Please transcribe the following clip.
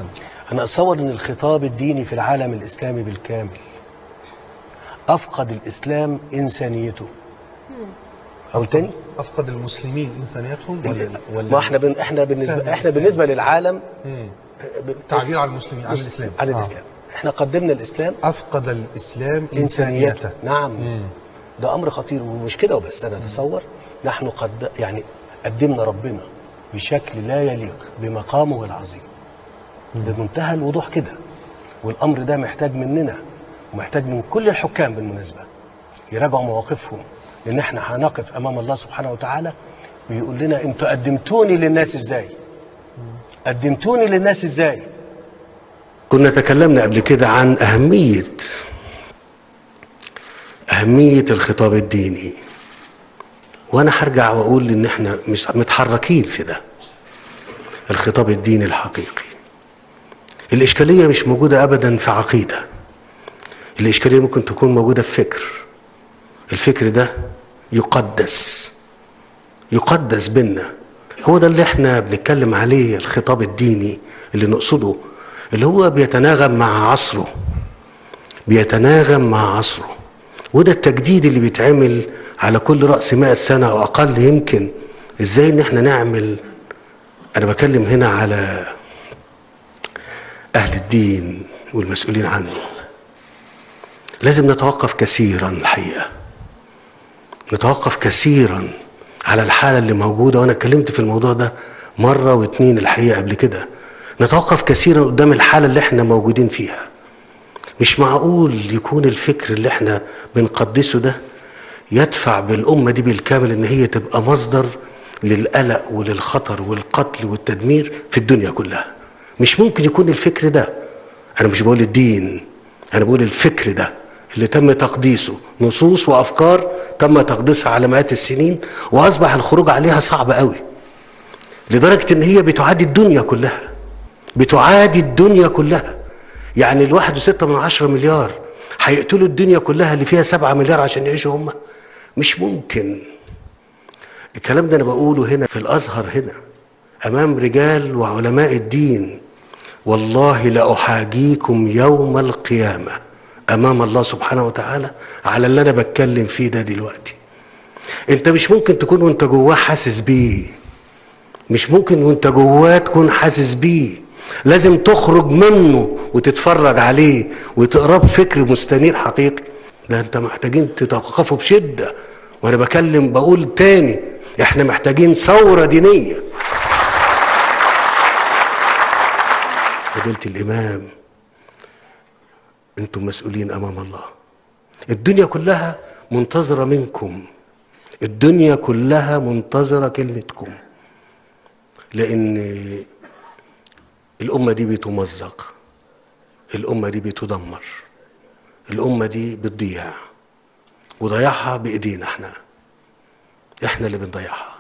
فندم؟ أنا أتصور أن الخطاب الديني في العالم الإسلامي بالكامل أفقد الإسلام إنسانيته. أو تاني أفقد المسلمين إنسانيتهم ولا ما احنا بالنسبة للعالم تعبير عن المسلمين، عن الإسلام، عن الإسلام احنا قدمنا الإسلام. أفقد الإسلام إنسانيته. نعم. ده أمر خطير، ومش كده وبس. أنا أتصور نحن قدمنا ربنا بشكل لا يليق بمقامه العظيم بمنتهى الوضوح كده. والأمر ده محتاج مننا ومحتاج من كل الحكام بالمناسبة يراجعوا مواقفهم، لأن احنا هنقف أمام الله سبحانه وتعالى ويقول لنا انتوا قدمتوني للناس ازاي؟ قدمتوني للناس ازاي؟ كنا تكلمنا قبل كده عن أهمية الخطاب الديني، وأنا هرجع وأقول إن احنا مش متحركين في ده. الخطاب الديني الحقيقي، الإشكالية مش موجودة أبدا في عقيدة، الإشكالية ممكن تكون موجودة في فكر. الفكر ده يقدس بينا. هو ده اللي احنا بنتكلم عليه، الخطاب الديني اللي نقصده، اللي هو بيتناغم مع عصره. وده التجديد اللي بيتعمل على كل رأس 100 سنة أو أقل يمكن. إزاي إن احنا نعمل، أنا بكلم هنا على أهل الدين والمسؤولين عنه، لازم نتوقف كثيرا الحقيقة، نتوقف كثيرا على الحالة اللي موجودة. وأنا اتكلمت في الموضوع ده مرة واتنين الحقيقة قبل كده. نتوقف كثيرا قدام الحالة اللي احنا موجودين فيها. مش معقول يكون الفكر اللي احنا بنقدسه ده يدفع بالأمة دي بالكامل ان هي تبقى مصدر للقلق وللخطر والقتل والتدمير في الدنيا كلها. مش ممكن يكون الفكر ده، انا مش بقول الدين، انا بقول الفكر ده اللي تم تقديسه، نصوص وافكار تم تقديسها على مئات السنين، واصبح الخروج عليها صعب قوي، لدرجة ان هي بتعادي الدنيا كلها. يعني الواحد 6 من 10 مليار هيقتلوا الدنيا كلها اللي فيها 7 مليار عشان يعيشوا هم؟ مش ممكن. الكلام ده انا بقوله هنا في الازهر، هنا امام رجال وعلماء الدين. والله لأحاجيكم يوم القيامة امام الله سبحانه وتعالى على اللي انا بتكلم فيه ده دلوقتي. انت مش ممكن تكون وانت جواه حاسس بيه، مش ممكن وانت جواه تكون حاسس بيه. لازم تخرج منه وتتفرج عليه وتقراه بفكر مستنير حقيقي. ده انت محتاجين تتوقفوا بشدة. وانا بقول تاني، احنا محتاجين ثورة دينية. فضيلة الإمام، انتم مسؤولين امام الله. الدنيا كلها منتظرة منكم، الدنيا كلها منتظرة كلمتكم، لأن الأمة دي بتمزق، الأمة دي بتدمر، الأمة دي بتضيع، وضياعها بإيدينا احنا اللي بنضيعها.